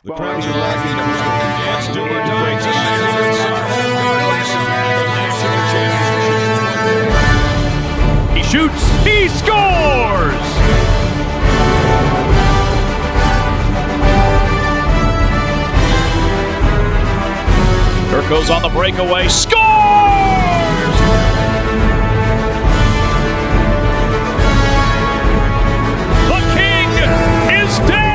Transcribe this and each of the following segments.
The crowds are laughing. Let's do it. He shoots. He scores! Turco's on the breakaway. Scores! The king is dead!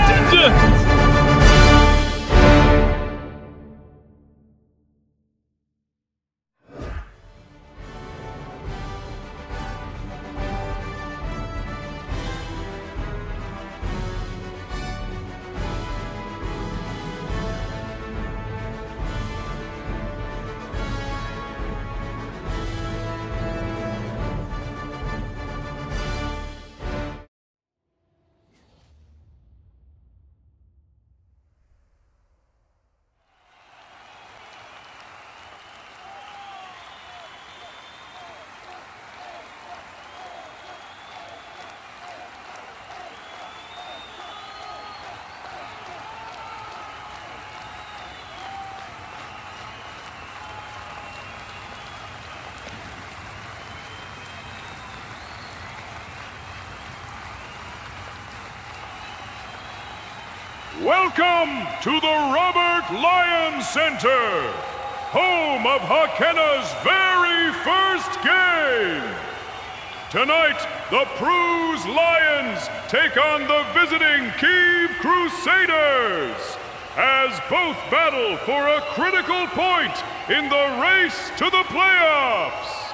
Welcome to the Robert Lyon Center, home of Hoquenna's very first game. Tonight, the Prus Lions take on the visiting Kyiv Crusaders as both battle for a critical point in the race to the playoffs.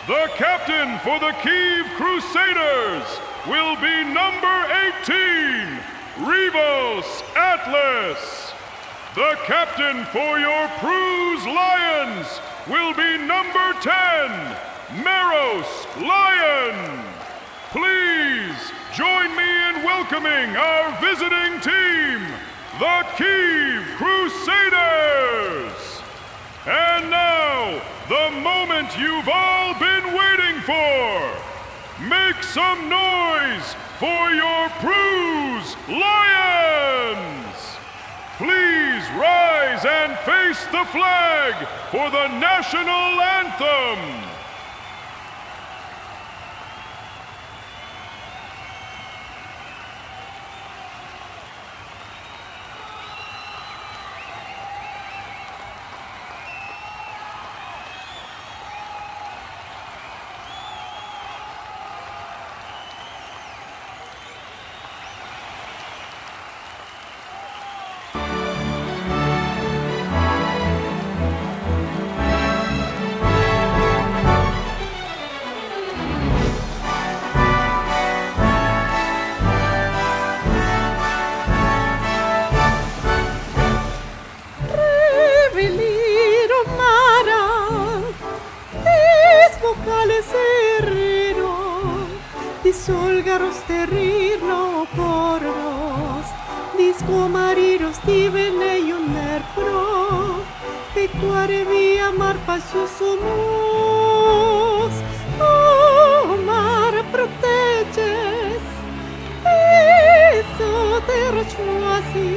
The captain for the Kyiv Crusaders will be number 18, Rivos Atlas. The captain for your Prus Lions will be number 10, Maros Lion. Please join me in welcoming our visiting team, the Kyiv Crusaders. And now, the moment you've all been waiting for. Make some noise for your Prus Lions! Please rise and face the flag for the national anthem! Solgaros terrirno por nos, disco mariros divene uner pro, pecuare via mar passusumos, oh mar proteges, eso terra chuasi,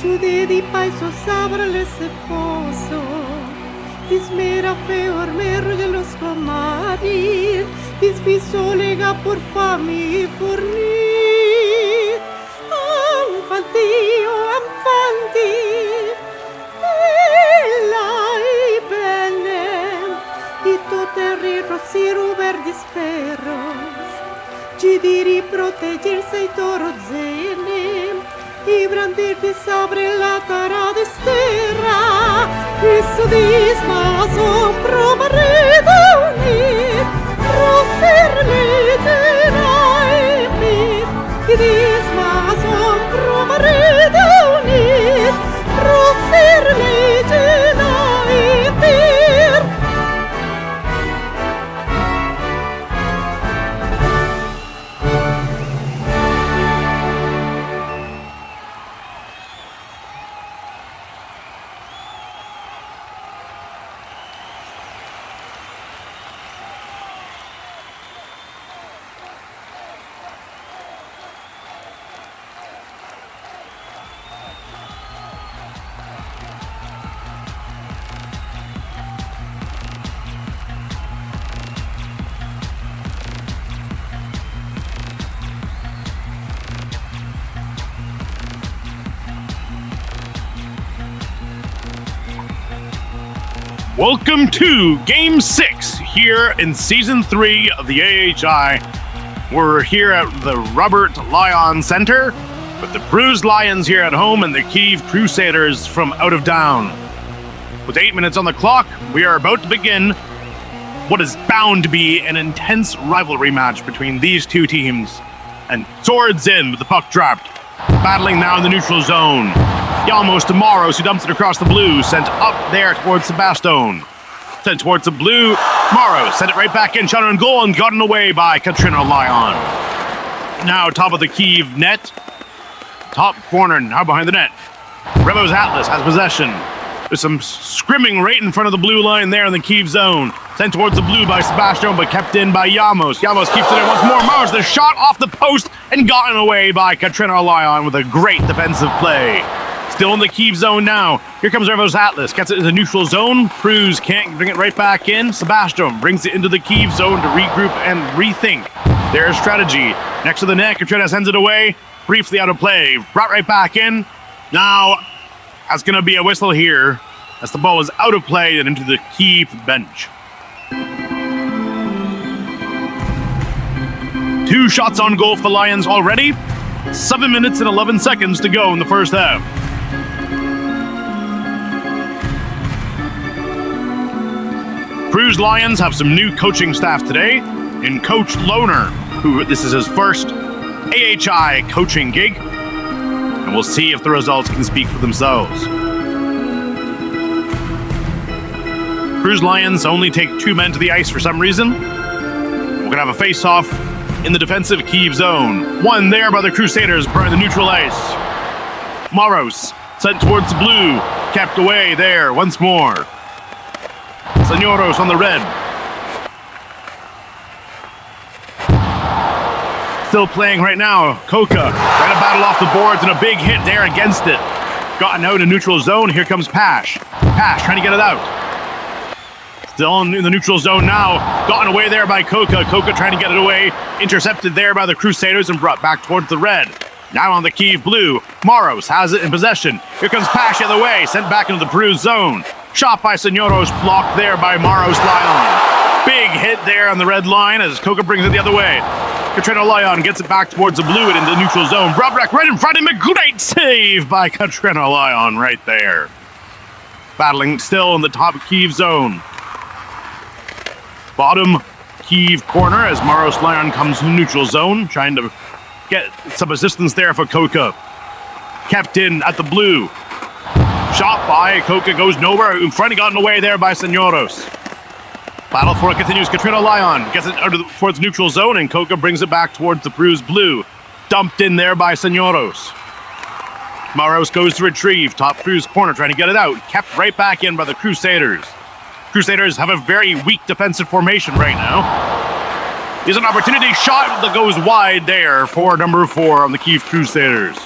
chude di paiso sabrale se poso, dismera feor merro de los comarir, disfiso lega por fami fornir. Anfanti, elai bellem, i toterri rossi verdis perros, ci diri proteggersi i toro zenem, i brandir di sabre la cara de sterra, isso disma sompro marreda unir, roser letera e mir, i disma sompro marreda unir, roser letera e mir. Welcome to Game 6 here in Season 3 of the AHI. We're here at the Robert Lyon Center with the Bruised Lions here at home and the Kyiv Crusaders from out of town. With 8 minutes on the clock, we are about to begin what is bound to be an intense rivalry match between these two teams. And swords in with the puck dropped. Battling now in the neutral zone. Almost to Moros, who dumps it across the blue, sent up there towards Sebastian. Sent towards the blue, Moros sent it right back in, shot on goal, and gotten away by Katrina Lyon. Now top of the Kyiv net. Top corner, now behind the net. Revo's Atlas has possession. There's some scrimming right in front of the blue line there in the Kyiv zone. Sent towards the blue by Sebastian, but kept in by Yamos. Yamos keeps it in once more. Mars, the shot off the post and gotten away by Katrina Lyon with a great defensive play. Still in the Kyiv zone now. Here comes Revo's Atlas. Gets it in the neutral zone. Cruz can't bring it right back in. Sebastian brings it into the Kyiv zone to regroup and rethink their strategy. Next to the net, Katrina sends it away. Briefly out of play. Brought right back in. Now, that's going to be a whistle here as the ball is out of play and into the Kyiv bench. 2 shots on goal for the Lions already. 7 minutes and 11 seconds to go in the first half. Bruised Lions have some new coaching staff today in Coach Loner, who this is his first AHI coaching gig. And we'll see if the results can speak for themselves. Bruised Lions only take 2 men to the ice for some reason. We're going to have a face-off in the defensive Kyiv zone. One there by the Crusaders, burn the neutral ice. Moros sent towards the blue, kept away there once more. Senioros on the red. Still playing right now. Coca trying to battle off the boards and a big hit there against it. Gotten out in neutral zone. Here comes Pash. Pash trying to get it out. Still in the neutral zone now. Gotten away there by Coca. Coca trying to get it away. Intercepted there by the Crusaders and brought back towards the red. Now on the Kyiv blue. Moros has it in possession. Here comes Pash the other way. Sent back into the bruised zone. Shot by Senioros. Blocked there by Moros Lyon. Big hit there on the red line as Coca brings it the other way. Katrina Lyon gets it back towards the blue and into the neutral zone. Brobrek right in front of him. A great save by Katrina Lyon right there. Battling still in the top Kyiv zone. Bottom Kyiv corner as Moros Lyon comes to the neutral zone, trying to get some assistance there for Coca. Kept in at the blue. Shot by Coca goes nowhere. In front, gotten away there by Senioros. Battle for it continues. Katrina Lyon gets it out towards neutral zone, and Coca brings it back towards the bruised blue. Dumped in there by Senioros. Moros goes to retrieve. Top Cruz corner trying to get it out. Kept right back in by the Crusaders. Crusaders have a very weak defensive formation right now. There's an opportunity shot that goes wide there for number 4 on the Kyiv Crusaders.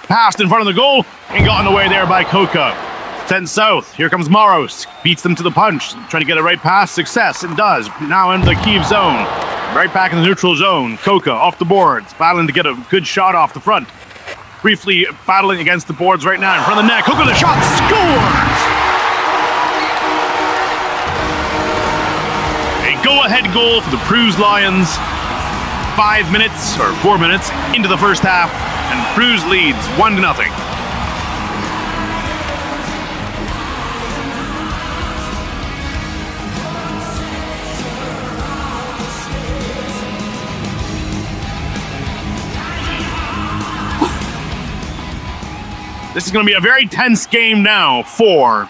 Passed in front of the goal and gotten away there by Coca. Sent south. Here comes Moros. Beats them to the punch. Trying to get it right past. Success. It does. Now into the Kyiv zone. Right back in the neutral zone. Coca off the boards. Battling to get a good shot off the front. Briefly battling against the boards right now in front of the net. Coca the shot. Scores! A go-ahead goal for the Bruised Lions. 4 minutes into the first half. And Bruised leads 1-0. This is going to be a very tense game now for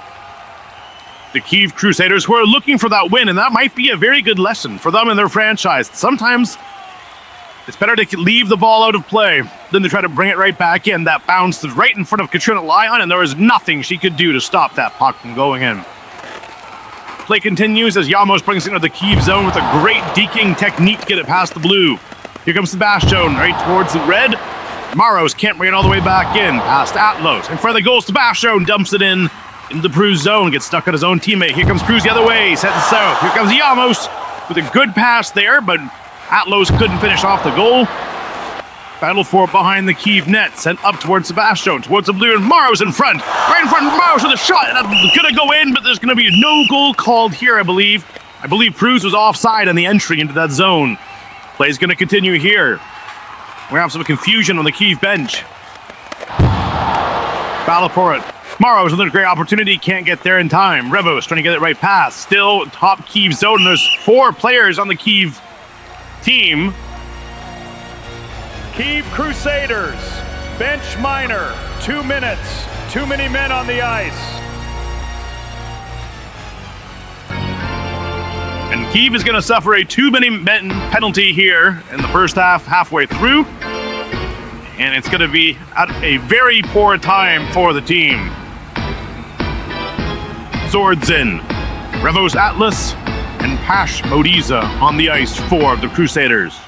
the Kyiv Crusaders, who are looking for that win, and that might be a very good lesson for them and their franchise. Sometimes it's better to leave the ball out of play than to try to bring it right back in. That bounced right in front of Katrina Lyon, and there was nothing she could do to stop that puck from going in. Play continues as Yamos brings it into the Kyiv zone with a great deking technique to get it past the blue. Here comes Sebastian right towards the red. Moros can't bring it all the way back in. Past Atlos. In front of the goal, Sebastian dumps it in the Cruz zone. Gets stuck on his own teammate. Here comes Cruz the other way. Set south. Here comes Yamos with a good pass there, but Atlos couldn't finish off the goal. Battle for behind the Kyiv net. Sent up towards Sebastian, towards the blue, and Maro's in front. Right in front of Maro's with a shot. And that's going to go in, but there's going to be no goal called here, I believe. I believe Prus was offside on the entry into that zone. Play's going to continue here. We're going to have some confusion on the Kyiv bench. Battle for it. Maro's another great opportunity, can't get there in time. Revos trying to get it right past. Still top Kyiv zone, and there's 4 players on the Kyiv team. Kyiv Crusaders, bench minor, 2 minutes. Too many men on the ice. And Kyiv is going to suffer a 2-minute penalty here in the first half, halfway through. And it's going to be at a very poor time for the team. Swords in. Revos Atlas and Pash Modiza on the ice for the Crusaders.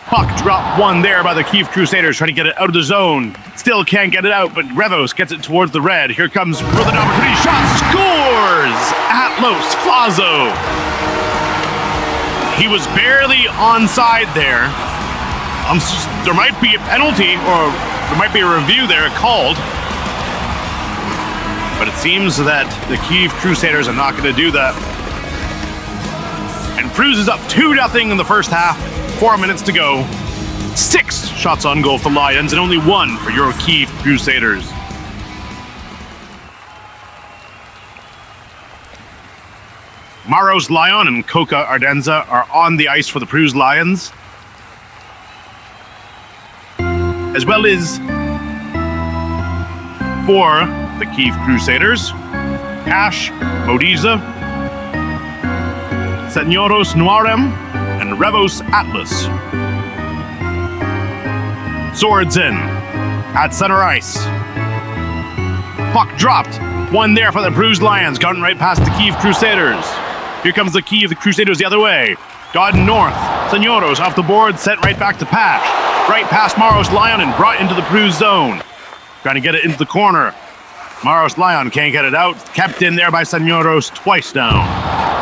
Puck drop 1 there by the Kyiv Crusaders, trying to get it out of the zone. Still can't get it out, but Revos gets it towards the red. Here comes with an opportunity. Shot, scores! Atlas Fazo. He was barely onside there. There might be a penalty, or there might be a review there called. But it seems that the Kyiv Crusaders are not going to do that. And Prus is up 2-0 in the first half. 4 minutes to go. 6 shots on goal for the Lions and only 1 for your Kyiv Crusaders. Maros Lion and Koka Ardenza are on the ice for the Prus Lions. As well as for the Kyiv Crusaders, Ash, Modiza, Senyoros Noirem, and Revos Atlas. Swords in at center ice. Puck dropped. 1 there for the Prus Lions, gotten right past the Kyiv Crusaders. Here comes the Kyiv Crusaders the other way. Godden north. Senyoros off the board, sent right back to Pash. Right past Maros Lion and brought into the Prus zone. Trying to get it into the corner. Maros Lion can't get it out. Kept in there by Senyoros twice now.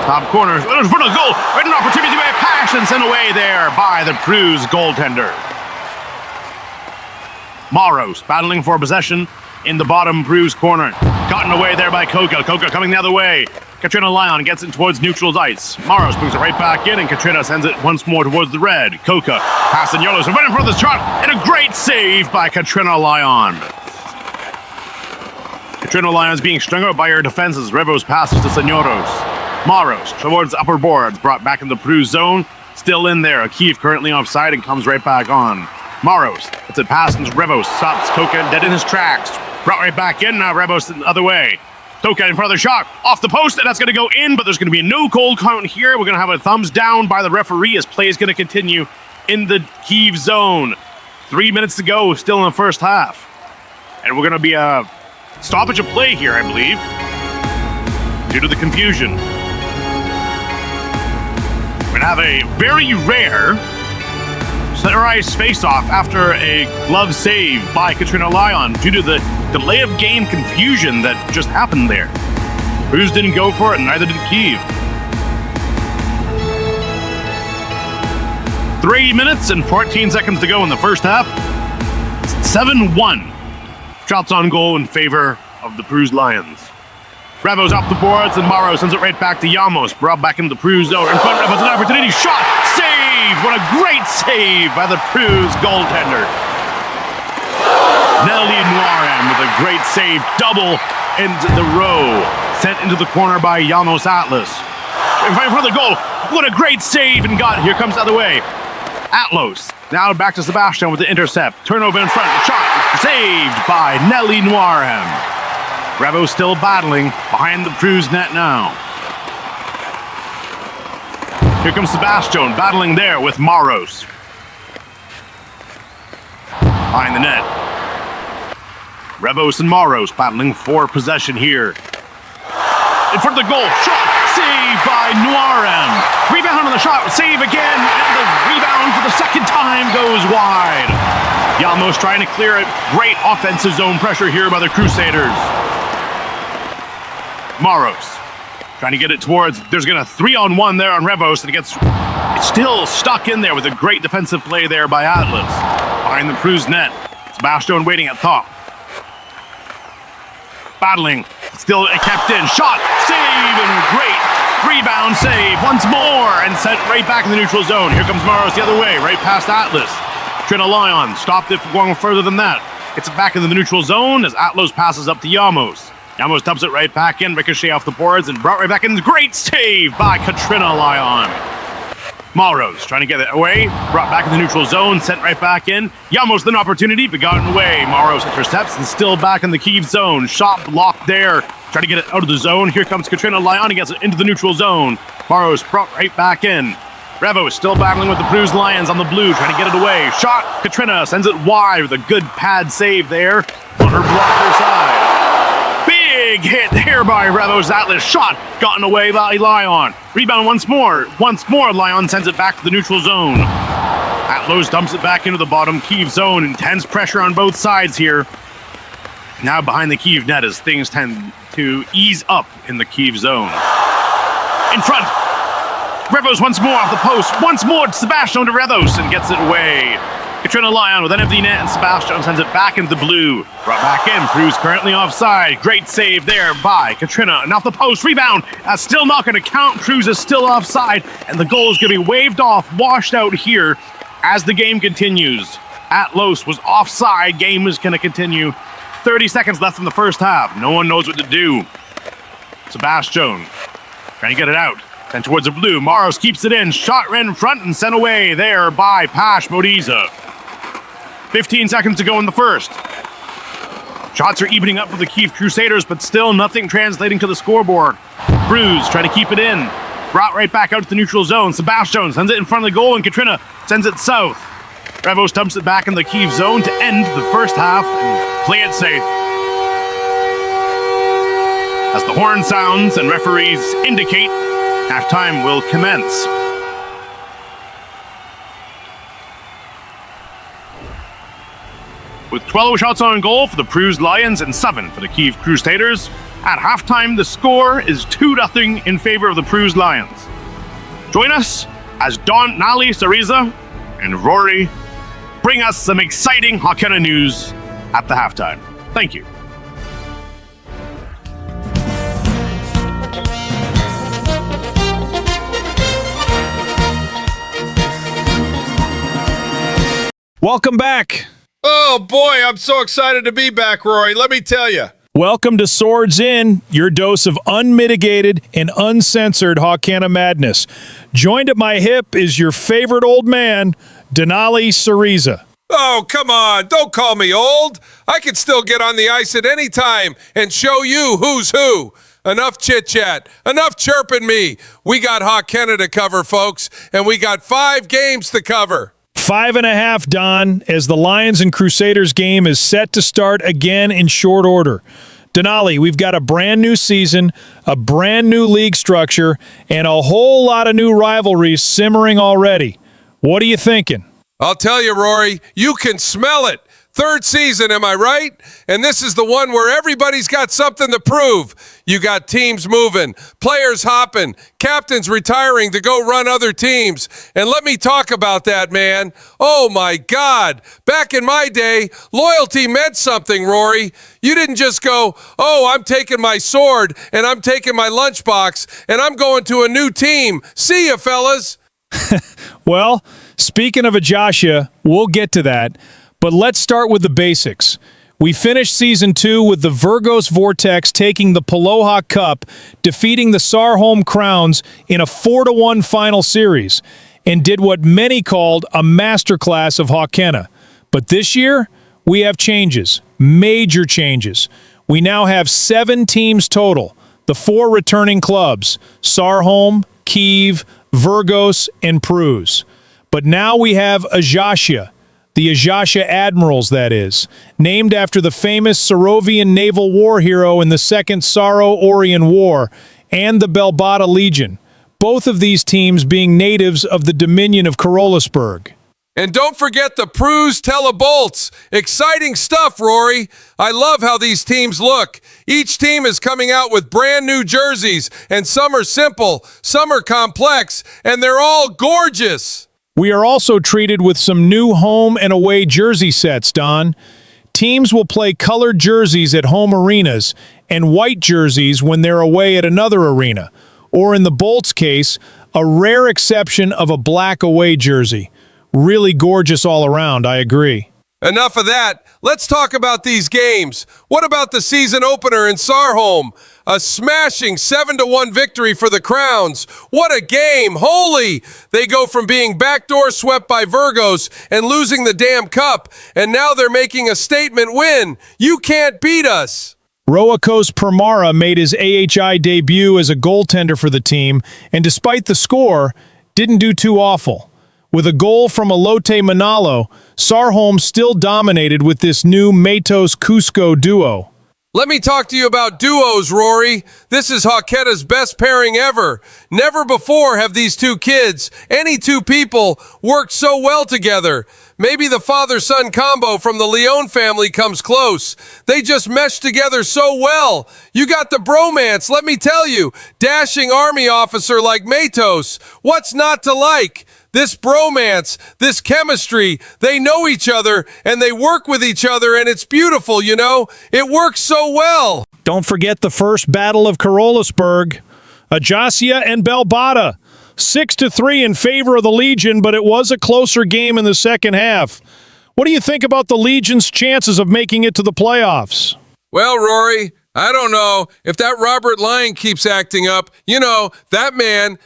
Top corner. In front of the goal. Right, an opportunity by Pash and sent away there by the Prus goaltender. Maros battling for possession in the bottom Prus corner. Gotten away there by Koka. Koka coming the other way. Katrina Lion gets it towards neutral's ice. Maros brings it right back in, and Katrina sends it once more towards the red. Koka passing Yolos and right in front of the shot, and a great save by Katrina Lion. Katrina Lion's being strung out by her defenses. Revos passes to Senyoros. Maros towards upper boards, brought back in the Prus zone. Still in there. Kyiv currently offside and comes right back on. Maros gets it past into Revos. Stops Koka dead in his tracks. Brought right back in. Now Revos the other way. Koka in front of the shot. Off the post, and that's going to go in, but there's going to be no goal count here. We're going to have a thumbs down by the referee as play is going to continue in the Kyiv zone. 3 minutes to go, still in the first half. And we're going to be a stoppage of play here, I believe, due to the confusion. We're going to have a very rare center ice face-off after a glove save by Katrina Lion due to the delay of game confusion that just happened there. Prus didn't go for it, and neither did Kyiv. 3 minutes and 14 seconds to go in the first half. 7-1. Shots on goal in favor of the Prus Lions. Revos off the boards, and Mauro sends it right back to Yamos. Brought back into the Prus zone. In front of us, an opportunity. Shot! Save! What a great save by the Prus goaltender. Nelly Noirem with a great save. Double into the row. Sent into the corner by Yamos Atlas. In front of the goal. What a great save and got. Here comes the other way. Atlas. Now back to Sebastian with the intercept. Turnover in front. Shot. Saved by Nelly Noirem. Revo still battling behind the Prus net now. Here comes Sebastian battling there with Maros. Behind the net. Revos and Maros battling for possession here. In front of the goal. Shot. Saved by Noirem. Rebound on the shot. Save again. And the rebound for the second time goes wide. Yamos trying to clear it. Great offensive zone pressure here by the Crusaders. Maros trying to get it towards, there's going to 3-on-1 there on Revos, and it's still stuck in there with a great defensive play there by Atlas. Behind the Prus net, Sebastian waiting at top. Battling, still kept in, shot, save, and great rebound save once more, and sent right back in the neutral zone. Here comes Maros the other way, right past Atlas. Trina Lyon stopped it from going further than that. Gets it back in the neutral zone as Atlas passes up to Yamos. Yamos dumps it right back in, ricochet off the boards, and brought right back in. Great save by Katrina Lyon. Maros trying to get it away, brought back in the neutral zone, sent right back in. Yamos with an opportunity, but gotten away. Maros intercepts and still back in the Kyiv zone. Shot blocked there, trying to get it out of the zone. Here comes Katrina Lyon, he gets it into the neutral zone. Maros brought right back in. Revo is still battling with the Prus Lions on the blue, trying to get it away. Shot, Katrina sends it wide with a good pad save there on her blocker side. Big hit here by Revo's Atlas. Shot gotten away by Lyon. Rebound once more. Lyon sends it back to the neutral zone. Atlas dumps it back into the bottom Kyiv zone. Intense pressure on both sides here. Now behind the Kyiv net as things tend to ease up in the Kyiv zone. In front. Revos once more off the post. Once more, Sebastian to Revos and gets it away. Katrina Lyon with an empty net, and Sebastian sends it back into the blue. Brought back in. Prus currently offside. Great save there by Katrina. And off the post. Rebound. That's still not going to count. Prus is still offside. And the goal is going to be waved off, washed out here as the game continues. Atlas was offside. Game is going to continue. 30 seconds left in the first half. No one knows what to do. Sebastian trying to get it out. Then towards the blue. Maros keeps it in. Shot right in front and sent away there by Pash Modiza. 15 seconds to go in the first. Shots are evening up for the Kyiv Crusaders, but still nothing translating to the scoreboard. Prus try to keep it in. Brought right back out to the neutral zone. Sebastian sends it in front of the goal, and Katrina sends it south. Revos dumps it back in the Kyiv zone to end the first half and play it safe. As the horn sounds and referees indicate, halftime will commence. With 12 shots on goal for the Prus Lions and 7 for the Kyiv Crusaders, at halftime the score is 2-0 in favor of the Prus Lions. Join us as Nali Sariza and Rory bring us some exciting Hoquenna news at the halftime. Thank you. Welcome back. Oh boy, I'm so excited to be back, Rory. Let me tell you. Welcome to Swords In, your dose of unmitigated and uncensored Hoquenna madness. Joined at my hip is your favorite old man, Denali Sariza. Oh, come on. Don't call me old. I can still get on the ice at any time and show you who's who. Enough chit-chat. Enough chirping me. We got Hoquenna to cover, folks, and we got 5 games to cover. 5.5, Don, as the Lions and Crusaders game is set to start again in short order. Denali, we've got a brand new season, a brand new league structure, and a whole lot of new rivalries simmering already. What are you thinking? I'll tell you, Rory, you can smell it. 3rd season, am I right? And this is the one where everybody's got something to prove. You got teams moving, players hopping, captains retiring to go run other teams. And let me talk about that, man. Oh, my God. Back in my day, loyalty meant something, Rory. You didn't just go, oh, I'm taking my sword and I'm taking my lunchbox and I'm going to a new team. See ya, fellas. Well, speaking of Ajaccia, we'll get to that. But let's start with the basics. We finished Season 2 with the Virgos Vortex taking the Pulowa Cup, defeating the Sarholm Crowns in a 4-1 final series, and did what many called a masterclass of Hoquenna. But this year, we have changes, major changes. We now have 7 teams total, the 4 returning clubs, Sarholm, Kyiv, Virgos, and Prus. But now we have Ajaccia, the Ajaccia Admirals, that is, named after the famous Sarovian naval war hero in the Second Saro-Orian War, and the Belbata Legion, both of these teams being natives of the Dominion of Karolsburg. And don't forget the Prus Telebolts. Exciting stuff, Rory. I love how these teams look. Each team is coming out with brand new jerseys, and some are simple, some are complex, and they're all gorgeous. We are also treated with some new home and away jersey sets, Don. Teams will play colored jerseys at home arenas and white jerseys when they're away at another arena, or in the Bolts case, a rare exception of a black away jersey. Really gorgeous all around, I agree. Enough of that. Let's talk about these games. What about the season opener in Sarholm? A smashing 7-1 victory for the Crowns. What a game. Holy! They go from being backdoor swept by Virgos and losing the damn cup, and now they're making a statement win. You can't beat us. Roakos Permara made his AHI debut as a goaltender for the team, and despite the score, didn't do too awful. With a goal from Alote Manalo, Sarholm still dominated with this new Matos-Cusco duo. Let me talk to you about duos, Rory. This is Hoquenna's best pairing ever. Never before have these two kids, any two people, worked so well together. Maybe the father-son combo from the Leone family comes close. They just mesh together so well. You got the bromance, let me tell you. Dashing army officer like Matos. What's not to like? This bromance, this chemistry, they know each other and they work with each other, and it's beautiful, you know? It works so well. Don't forget the first Battle of Carolusburg. Ajasia and Belbada. 6-3 in favor of the Legion, but it was a closer game in the second half. What do you think about the Legion's chances of making it to the playoffs? Well, Rory, I don't know. If that Robert Lyon keeps acting up, you know, that man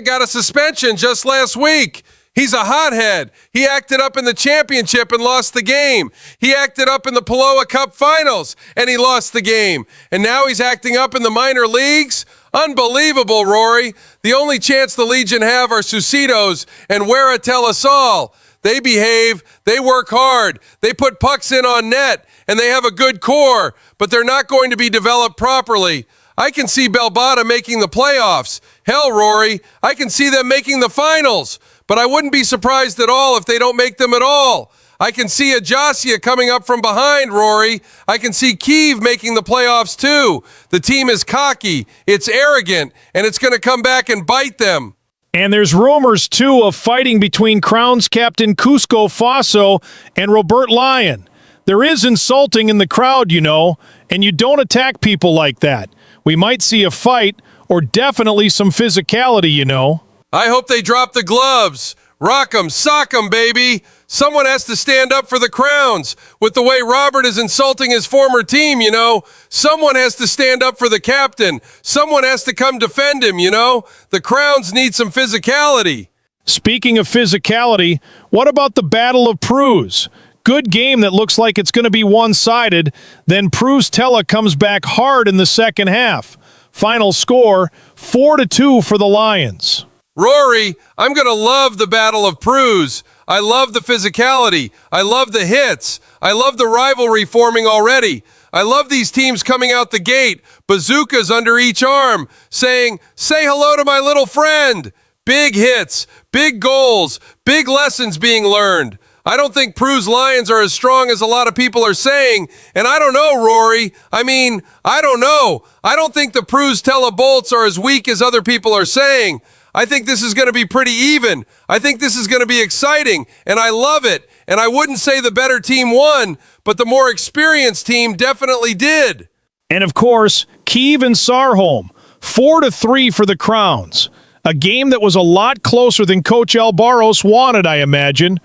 got a suspension just last week. He's a hothead. He acted up in the championship and lost the game. He acted up in the Pulowa Cup finals and he lost the game. And now he's acting up in the minor leagues? Unbelievable, Rory. The only chance the Legion have are Sucidos and Wera Telasol. They behave, they work hard, they put pucks in on net, and they have a good core, but they're not going to be developed properly. I can see Belbada making the playoffs. Hell, Rory, I can see them making the finals, but I wouldn't be surprised at all if they don't make them at all. I can see Ajasia coming up from behind, Rory. I can see Kiev making the playoffs too. The team is cocky, it's arrogant, and it's going to come back and bite them. And there's rumors, too, of fighting between Crowns captain Cusco Faso and Robert Lyon. There is insulting in the crowd, you know, and you don't attack people like that. We might see a fight, or definitely some physicality, you know. I hope they drop the gloves. Rock 'em, sock 'em, baby. Someone has to stand up for the Crowns. With the way Robert is insulting his former team, you know, someone has to stand up for the captain. Someone has to come defend him, you know. The Crowns need some physicality. Speaking of physicality, what about the Battle of Prus? Good game that looks like it's going to be one-sided. Then Prus Tella comes back hard in the second half. Final score, 4-2 for the Lions. Rory, I'm going to love the Battle of Prus. I love the physicality. I love the hits. I love the rivalry forming already. I love these teams coming out the gate, bazookas under each arm, saying, "Say hello to my little friend." Big hits, big goals, big lessons being learned. I don't think Prus Lions are as strong as a lot of people are saying, and I don't know, Rory. I don't know. I don't think the Prus Telebolts are as weak as other people are saying. I think this is going to be pretty even. I think this is going to be exciting, and I love it. And I wouldn't say the better team won, but the more experienced team definitely did. And of course, Kiev and Sarholm, 4-3 for the Crowns. A game that was a lot closer than Coach Albaros wanted, I imagine.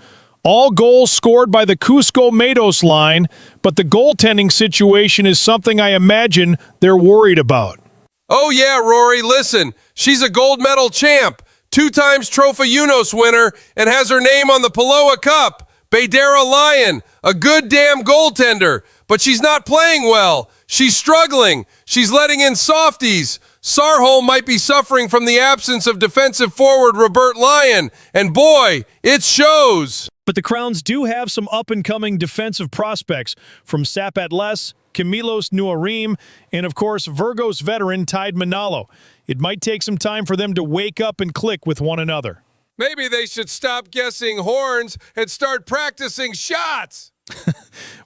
All goals scored by the Cusco Matos line, but the goaltending situation is something I imagine they're worried about. Oh yeah, Rory, listen. She's a gold medal champ, 2 times Trophy Unos winner, and has her name on the Pulowa Cup. Baydara Lyon, a good damn goaltender, but she's not playing well. She's struggling. She's letting in softies. Sarholm might be suffering from the absence of defensive forward Robert Lyon, and boy, it shows. But the Crowns do have some up-and-coming defensive prospects from Sapat Les, Camilos Nuarim, and of course, Virgos veteran Tide Manalo. It might take some time for them to wake up and click with one another. Maybe they should stop guessing horns and start practicing shots.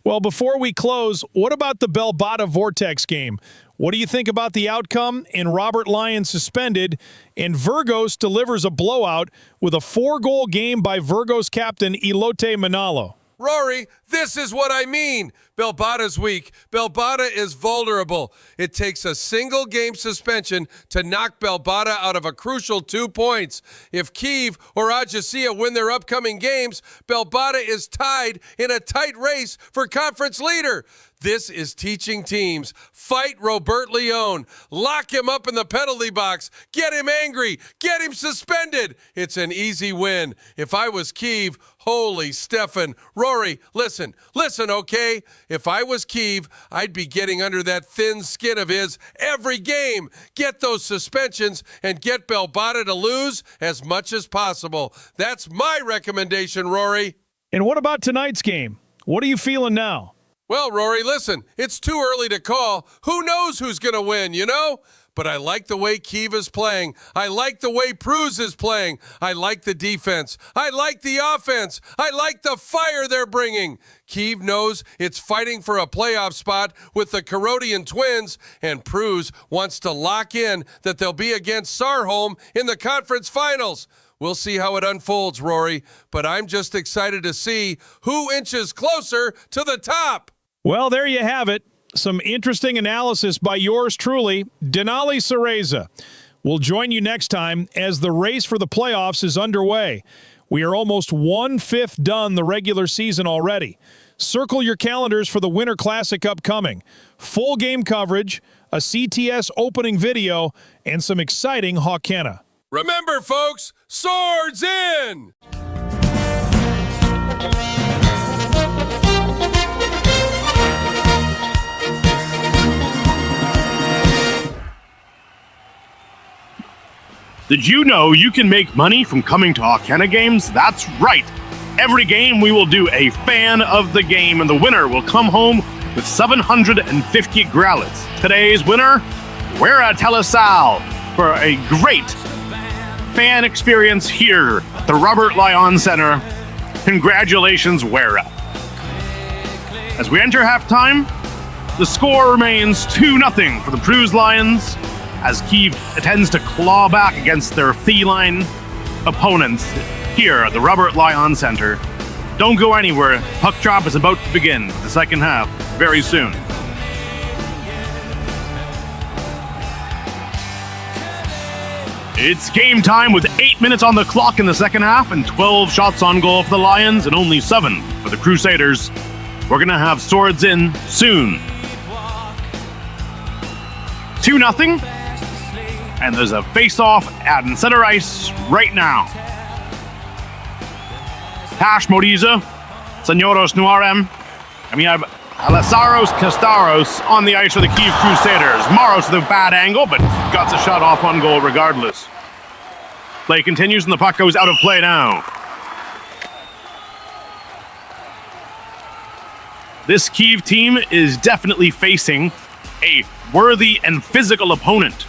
Well, before we close, what about the Belbada Vortex game? What do you think about the outcome? And Robert Lyon suspended, and Virgos delivers a blowout with a 4-goal game by Virgos captain Elote Manalo. Rory, this is what I mean. Belbada's weak. Belbada is vulnerable. It takes a single game suspension to knock Belbada out of a crucial 2 points. If Kyiv or Ajaccia win their upcoming games, Belbada is tied in a tight race for conference leader. This is teaching teams. Fight Robert Leone. Lock him up in the penalty box. Get him angry. Get him suspended. It's an easy win. If I was Kyiv, holy Stefan. Rory, listen, okay? If I was Kyiv, I'd be getting under that thin skin of his every game. Get those suspensions and get Belbada to lose as much as possible. That's my recommendation, Rory. And what about tonight's game? What are you feeling now? Well, Rory, listen, it's too early to call. Who knows who's going to win, you know? But I like the way Kyiv is playing. I like the way Pruz is playing. I like the defense. I like the offense. I like the fire they're bringing. Kyiv knows it's fighting for a playoff spot with the Karodian twins, and Pruz wants to lock in that they'll be against Sarholm in the conference finals. We'll see how it unfolds, Rory, but I'm just excited to see who inches closer to the top. Well, there you have it. Some interesting analysis by yours truly, Denali Cereza. We'll join you next time as the race for the playoffs is underway. We are almost 1/5 done the regular season already. Circle your calendars for the Winter Classic upcoming. Full game coverage, a CTS opening video, and some exciting Hoquenna. Remember, folks, swords in! Did you know you can make money from coming to Hoquenna games? That's right. Every game we will do a fan of the game, and the winner will come home with 750 growlets. Today's winner, Wera Telesal, for a great fan experience here at the Robert Lyon Center. Congratulations, Wera. As we enter halftime, the score remains 2-0 for the Pruz Lions, as Kyiv attempts to claw back against their feline opponents here at the Robert Lyon Center. Don't go anywhere. Puck drop is about to begin the second half very soon. It's game time with 8 minutes on the clock in the second half and 12 shots on goal for the Lions and only 7 for the Crusaders. We're going to have swords in soon. 2-0. And there's a face-off at center ice right now. Tash Modiza, Senoros Nuarem, and we have Alasaros Castaros on the ice for the Kyiv Crusaders. Maros with a bad angle, but got the shot off on goal regardless. Play continues and the puck goes out of play now. This Kyiv team is definitely facing a worthy and physical opponent.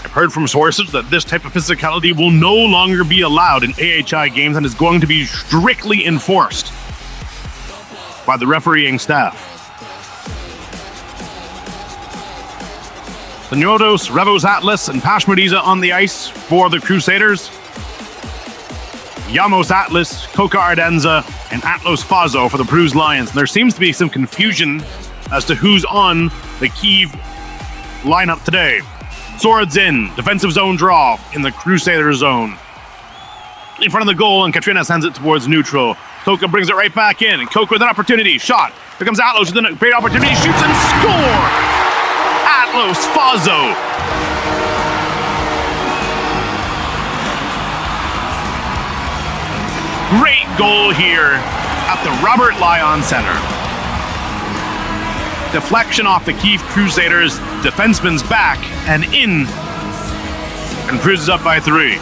I've heard from sources that this type of physicality will no longer be allowed in AHI games and is going to be strictly enforced by the refereeing staff. Senyodos, Revos Atlas, and Pashmodiza on the ice for the Crusaders. Yamos Atlas, Coca Ardenza, and Atlos Fazo for the Pruz Lions. And there seems to be some confusion as to who's on the Kyiv lineup today. Swords in, defensive zone draw in the Crusader zone. In front of the goal, and Katrina sends it towards neutral. Coca brings it right back in, and Coca with an opportunity. Shot. Here comes Atlos with a great opportunity. Shoots and score! Atlos Fazo. Great goal here at the Robert Lyon Center. Deflection off the Kyiv Crusaders, defenseman's back and in, and Pruz is up by 3.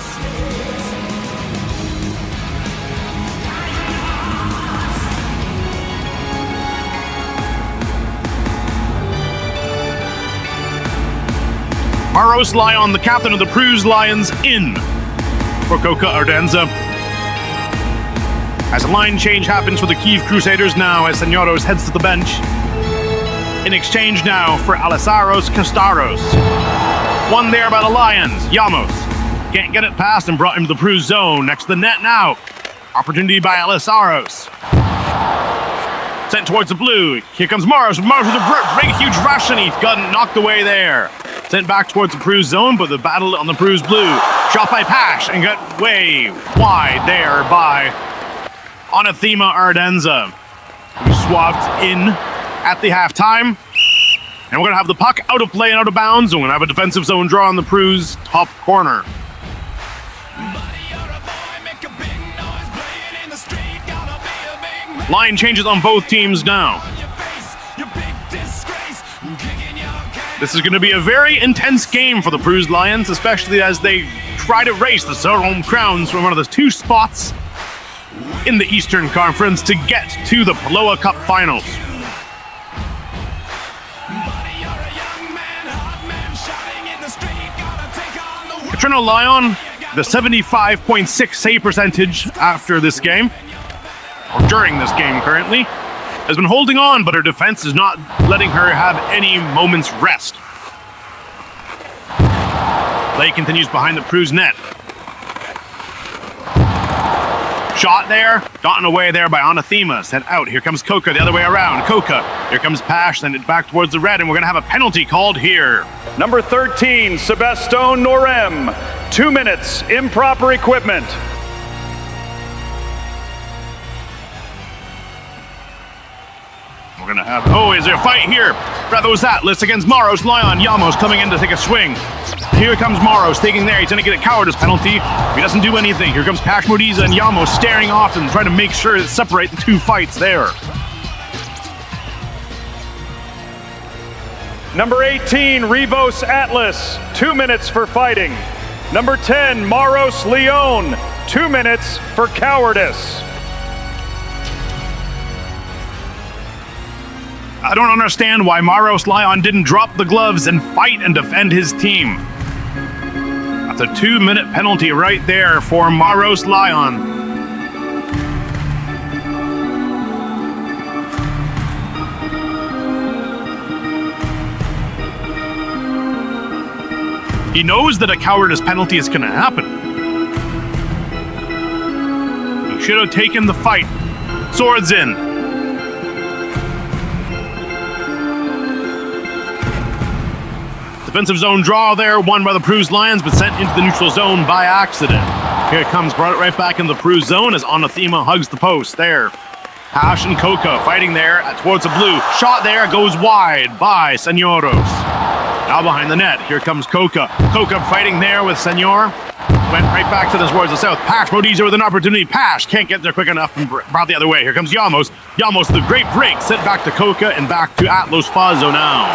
Maros Lyon, the captain of the Pruz Lions, in for Coca Ardenza. As a line change happens for the Kiev Crusaders now as Senioros heads to the bench. In exchange now for Alisaros Castaros. Won there by the Lions. Llamos can't get it past and brought him to the Prus zone. Next to the net now. Opportunity by Alisaros. Sent towards the blue. Here comes Mars. Mars with a big, huge rush, and he's gotten knocked away there. Sent back towards the Prus zone, but the battle on the Prus blue. Shot by Pash and got way wide there by Anathema Ardenza, who swapped in at the halftime. And we're going to have the puck out of play and out of bounds. And we're going to have a defensive zone draw on the Prus top corner. Line changes on both teams now. This is going to be a very intense game for the Prus Lions, especially as they try to race the Sarovia Crowns from one of the two spots in the Eastern Conference to get to the Pulowa Cup Finals. Katrina Lyon, the 75.6 save percentage after this game, or during this game currently, has been holding on, but her defense is not letting her have any moment's rest. Play continues behind the Prus net. Shot there, gotten away there by Anathema, sent out. Here comes Coca the other way around. Coca, here comes Pash, send it back towards the red, and we're going to have a penalty called here. Number 13, Sebastone Norem. 2 minutes, improper equipment. We're going to have, oh, is there a fight here? Brazos Atlas against Maros Lyon. Llamos coming in to take a swing. Here comes Maros, taking there. He's going to get a cowardice penalty. He doesn't do anything. Here comes Pash Modiza and Llamos staring off and trying to make sure to separate the two fights there. Number 18, Rivos Atlas. 2 minutes for fighting. Number 10, Maros Leon. 2 minutes for cowardice. I don't understand why Maros Lyon didn't drop the gloves and fight and defend his team. That's a 2-minute penalty right there for Maros Lyon. He knows that a cowardice penalty is going to happen. He should have taken the fight. Swords in. Defensive zone draw there, won by the Prus Lions, but sent into the neutral zone by accident. Here it comes, brought it right back into the Prus zone as Anathema hugs the post there. Pash and Coca fighting there towards the blue. Shot there, goes wide by Senioros. Now behind the net, here comes Coca. Coca fighting there with Senor. Went right back towards the south. Pash Modiza with an opportunity. Pash can't get there quick enough and brought the other way. Here comes Llamos. Llamos, the great break, sent back to Coca and back to Atlos Fazo now.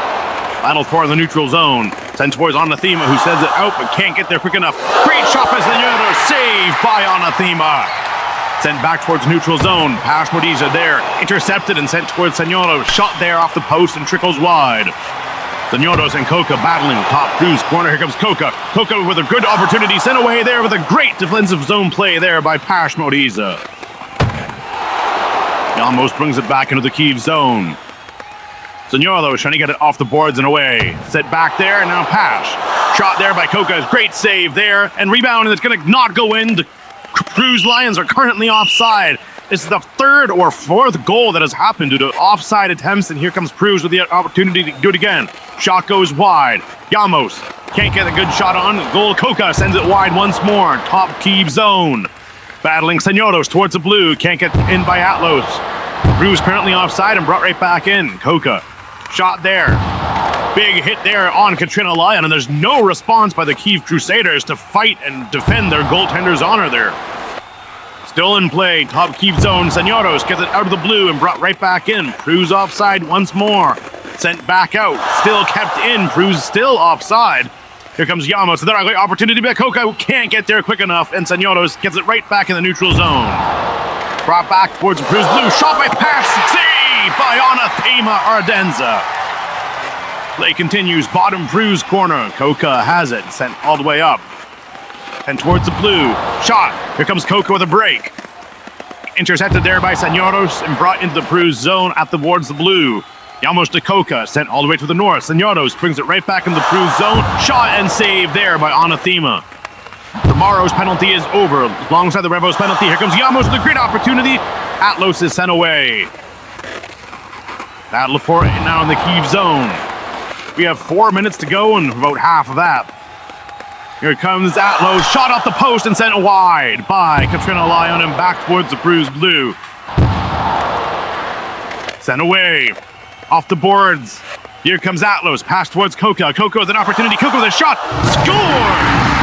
Battle for the neutral zone. Sent towards Anathema, who sends it out but can't get there quick enough. Great shot by Senioros, saved by Anathema. Sent back towards neutral zone. Pash Modiza there, intercepted and sent towards Senioros. Shot there off the post and trickles wide. Senioros and Coca battling top Prus corner. Here comes Coca. Coca with a good opportunity, sent away there with a great defensive zone play there by Pash Modiza. Almost brings it back into the Kiev zone. Senioros trying to get it off the boards and away. Set back there, and now Pash. Shot there by Coca. Great save there. And rebound, and it's going to not go in. The Prus Lions are currently offside. This is the third or fourth goal that has happened due to offside attempts, and here comes Prus with the opportunity to do it again. Shot goes wide. Llamos can't get a good shot on. Goal Coca sends it wide once more. Top Kiev zone. Battling Senioros towards the blue. Can't get in by Atlos. Prus currently offside and brought right back in. Coca. Shot there. Big hit there on Katrina Lyon, and there's no response by the Kiev Crusaders to fight and defend their goaltender's honor there. Still in play, top Kiev zone. Senioros gets it out of the blue and brought right back in. Prus offside once more. Sent back out. Still kept in. Prus still offside. Here comes Llamos. So there, a great opportunity by Coca, who can't get there quick enough, and Senioros gets it right back in the neutral zone. Brought back towards the Prus blue. Shot by Pash. Saved by Anathema Ardenza. Play continues. Bottom Prus corner. Coca has it. Sent all the way up. And towards the blue. Shot. Here comes Coca with a break. Intercepted there by Senioros and brought into the Prus zone towards the blue. Yamos to Coca, sent all the way to the north. Senioros brings it right back in the Prus zone. Shot and save there by Anathema. Tomorrow's penalty is over. Alongside the Revos penalty, here comes Yamos with a great opportunity. Atlos is sent away. Battle for it now in the Kyiv zone. We have 4 minutes to go and about half of that. Here comes Atlos, shot off the post and sent wide by Katrina Lyon and back towards the Prus blue. Sent away. Off the boards. Here comes Atlos, pass towards Coca. Coca with an opportunity. Coca with a shot. Score!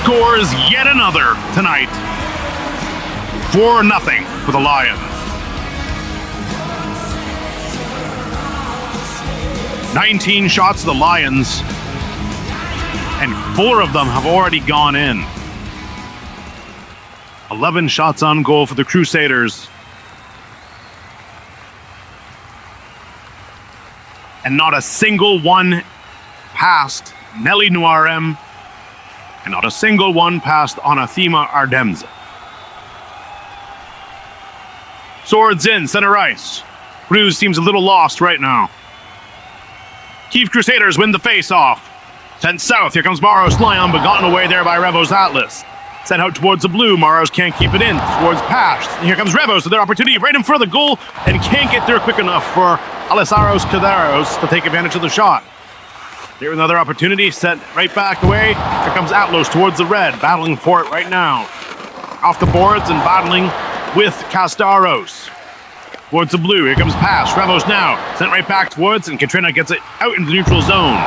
Scores yet another tonight. 4-0 for the Lions. 19 shots to the Lions, and 4 of them have already gone in. 11 shots on goal for the Crusaders. And not a single one past Nelly Noirem. And not a single one past Anathema Ardemza. Swords in, center ice. Prus seems a little lost right now. Kyiv Crusaders win the face-off. Sent south, here comes Maros Lyon, but gotten away there by Revos Atlas. Sent out towards the blue, Maros can't keep it in. Towards Pash, and here comes Revos with their opportunity right in front of the goal, and can't get there quick enough for Alisaros Kaderos to take advantage of the shot. There's another opportunity, sent right back away. Here comes Atlos towards the red, battling for it right now. Off the boards and battling with Castaros. Towards the blue, here comes Pass. Revos now, sent right back towards, and Katrina gets it out into the neutral zone.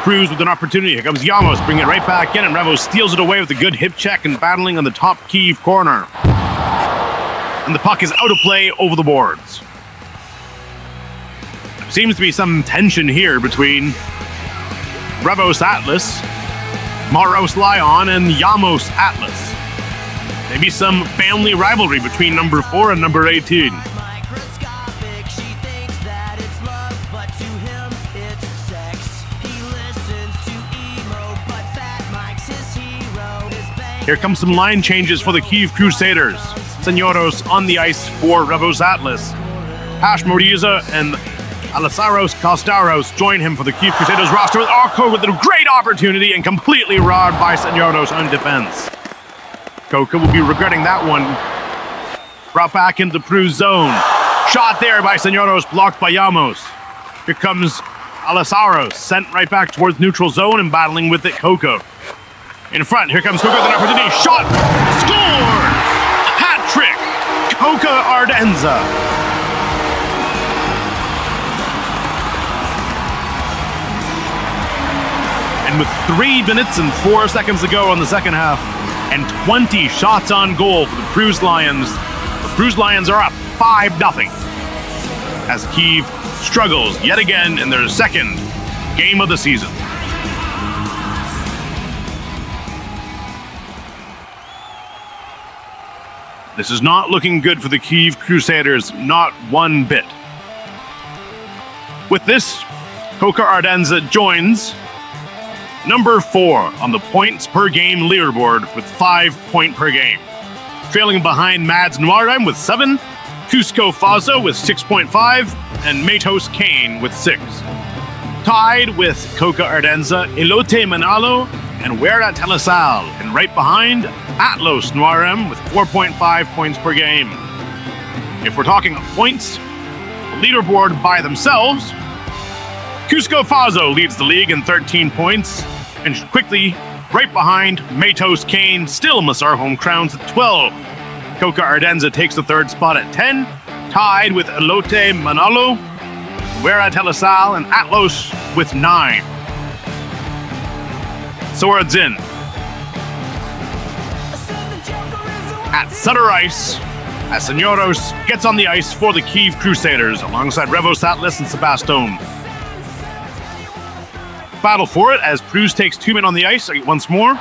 Cruz with an opportunity, here comes Yamos, bring it right back in, and Revos steals it away with a good hip check and battling on the top Kyiv corner. And the puck is out of play over the boards. There seems to be some tension here between Revos Atlas, Maros Lyon, and Yamos Atlas. Maybe some family rivalry between number 4 and number 18. Here comes some line changes for the Kyiv Crusaders. Senioros on the ice for Revos Atlas. Pash Moriza and Alisaros Costaros join him for the Kyiv Crusaders roster with Arco with a great opportunity and completely robbed by Senioros on defense. Coca will be regretting that one. Brought back into the Prus zone. Shot there by Senioros, blocked by Yamos. Here comes Alisaros, sent right back towards neutral zone and battling with it Coca. In front, here comes Coca with an opportunity. Shot! Score! Hat trick! Coca Ardenza. And with 3 minutes and 4 seconds to go on the second half, and 20 shots on goal for the Prus Lions, the Prus Lions are up 5-0 as Kyiv struggles yet again in their second game of the season. This is not looking good for the Kyiv Crusaders, not one bit. With this, Coca Ardenza joins number 4 on the points per game leaderboard with 5 points per game. Trailing behind Mads Noirem with 7, Cusco Fazo with 6.5, and Matos Kane with 6. Tied with Coca Ardenza, Elote Manalo, and Wera Telesal, and right behind, Atlos Noirem with 4.5 points per game. If we're talking points, the leaderboard by themselves, Cusco Fazo leads the league in 13 points, and quickly, right behind, Matos Kane, still Massar Home Crowns at 12. Coca Ardenza takes the third spot at 10, tied with Elote Manalo, Wera Telesal, and Atlos with 9. Swords in. At center ice, as Senioros gets on the ice for the Kyiv Crusaders alongside Revos Atlas and Sebastone. Battle for it as Prus takes 2 men on the ice once more.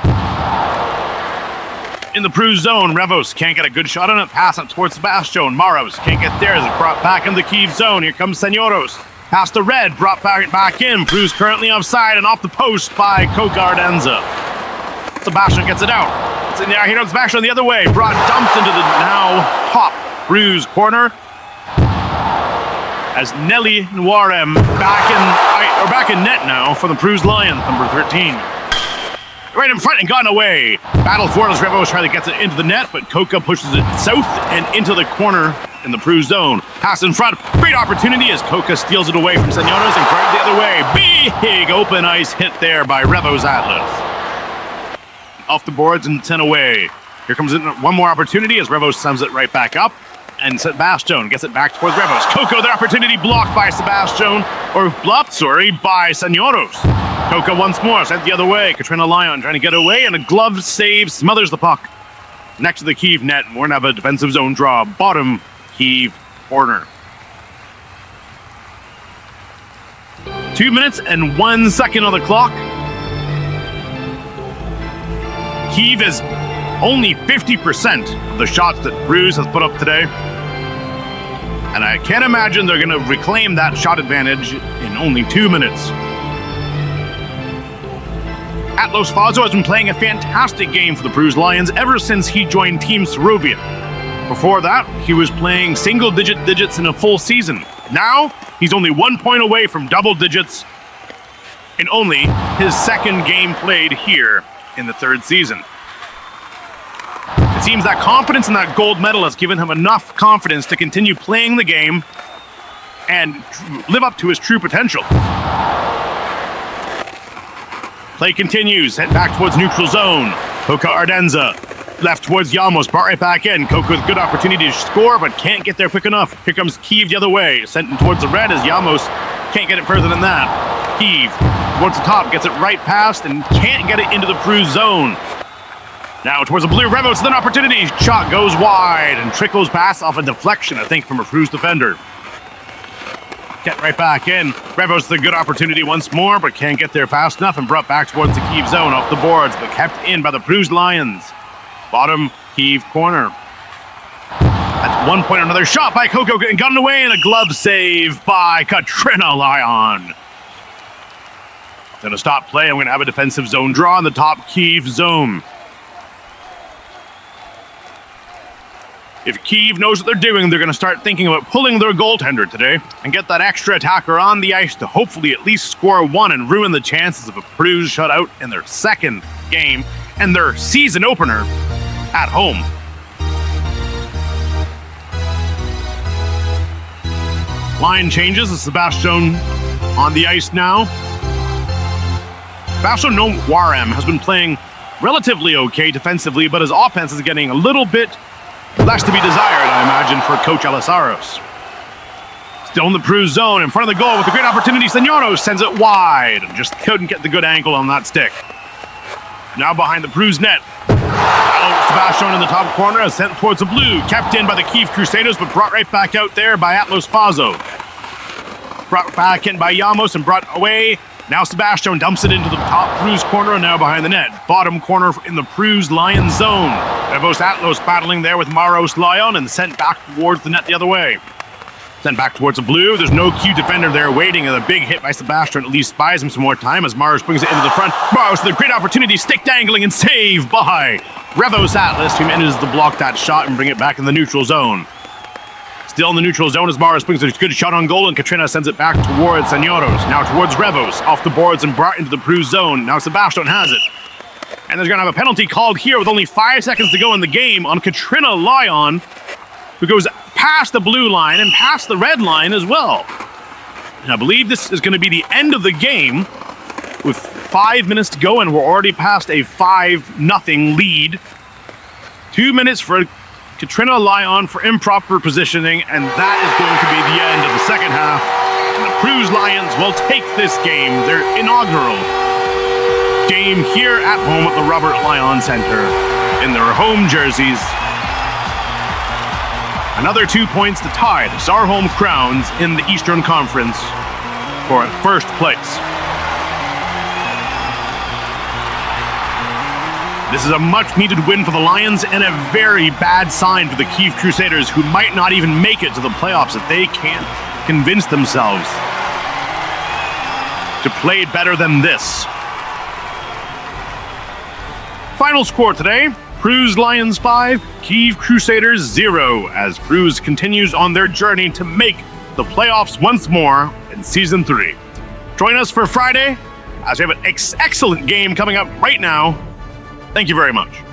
in the Prus zone. Revos can't get a good shot on it. Pass up towards Sebastian. Maros can't get there. It's brought back in the Kiev zone. Here comes Senioros. Pass to Red, brought back in. Prus currently offside and off the post by Coca Ardenza. Sebastian gets it out. It's in there. Here comes Sebastian the other way. Dumped into the now top Prus corner. As Nelly Nwarem back in net now for the Prus Lions, number 13. Right in front and gone away. Battle for it as Revos try to get it into the net, but Coca pushes it south and into the corner in the Prus zone. Pass in front. Great opportunity as Coca steals it away from Senioros and carries the other way. Big open ice hit there by Revos Atlas. Off the boards and sent away. Here comes one more opportunity as Revos sums it right back up. And Sebastian gets it back towards Revos. Coca, the opportunity blocked by by Senioros. Coca once more, sent the other way. Katrina Lyon trying to get away, and a glove save smothers the puck. Next to the Kiev net, we're going to have a defensive zone draw. Bottom Kiev corner. 2 minutes and 1 second on the clock. Kiev is only 50% of the shots that Prus has put up today. And I can't imagine they're going to reclaim that shot advantage in only 2 minutes. Atlos Fazo has been playing a fantastic game for the Prus Lions ever since he joined Team Sarovia. Before that, he was playing single digits in a full season. Now, he's only 1 point away from double digits in only his second game played here in the third season. It seems that confidence in that gold medal has given him enough confidence to continue playing the game and live up to his true potential. Play continues, head back towards neutral zone. Coca Ardenza, left towards Yamos, brought right back in. Coca with good opportunity to score, but can't get there quick enough. Here comes Kiev the other way, sent towards the red as Yamos can't get it further than that. Kiev towards the top, gets it right past and can't get it into the Prus zone. Now towards the blue, Revos with an opportunity. Shot goes wide and trickles past off a deflection, I think, from a Prus defender. Get right back in. Revos with a good opportunity once more, but can't get there fast enough and brought back towards the Kiev zone off the boards, but kept in by the Prus Lions. Bottom Kiev corner. At 1 point, another shot by Coco getting gotten away and a glove save by Katrina Lyon. Gonna stop play. I'm gonna have a defensive zone draw in the top Kiev zone. If Kiev knows what they're doing, they're going to start thinking about pulling their goaltender today and get that extra attacker on the ice to hopefully at least score one and ruin the chances of a Prus shutout in their second game and their season opener at home. Line changes as Sebastian on the ice now. Sebastian Warem has been playing relatively okay defensively, but his offense is getting a little bit less to be desired, I imagine, for Coach Alisaros. Still in the Prus zone, in front of the goal with a great opportunity. Senioros sends it wide and just couldn't get the good angle on that stick. Now behind the Prus net. Sebastian in the top corner is sent towards the blue. Kept in by the Kiev Crusaders, but brought right back out there by Atlos Fazo. Brought back in by Yamos and brought away. Now Sebastian dumps it into the top Prus corner and now behind the net. Bottom corner in the Prus Lion zone. Revos Atlos battling there with Maros Lyon and sent back towards the net the other way. Sent back towards the blue. There's no Q defender there waiting, and a big hit by Sebastian at least buys him some more time as Maros brings it into the front. Maros with a great opportunity, stick dangling and save by Revos Atlas, who manages to block that shot and bring it back in the neutral zone. Still in the neutral zone as Maros brings a good shot on goal and Katrina sends it back towards Senioros. Now towards Revos, off the boards and brought into the Prus zone. Now Sebastian has it. And there's going to have a penalty called here with only 5 seconds to go in the game on Katrina Lyon, who goes past the blue line and past the red line as well. And I believe this is going to be the end of the game with 5 minutes to go, and we're already past a 5-0 lead. 2 minutes for Katrina Lyon for improper positioning, and that is going to be the end of the second half. And the Prus Lions will take this game, their inaugural game here at home at the Robert Lyon Center in their home jerseys. Another 2 points to tie the Sarholm Crowns in the Eastern Conference for first place. This is a much-needed win for the Lions and a very bad sign for the Kyiv Crusaders, who might not even make it to the playoffs if they can't convince themselves to play better than this. Final score today, Cruz Lions 5, Kyiv Crusaders 0, as Cruz continues on their journey to make the playoffs once more in Season 3. Join us for Friday, as we have an excellent game coming up right now. Thank you very much.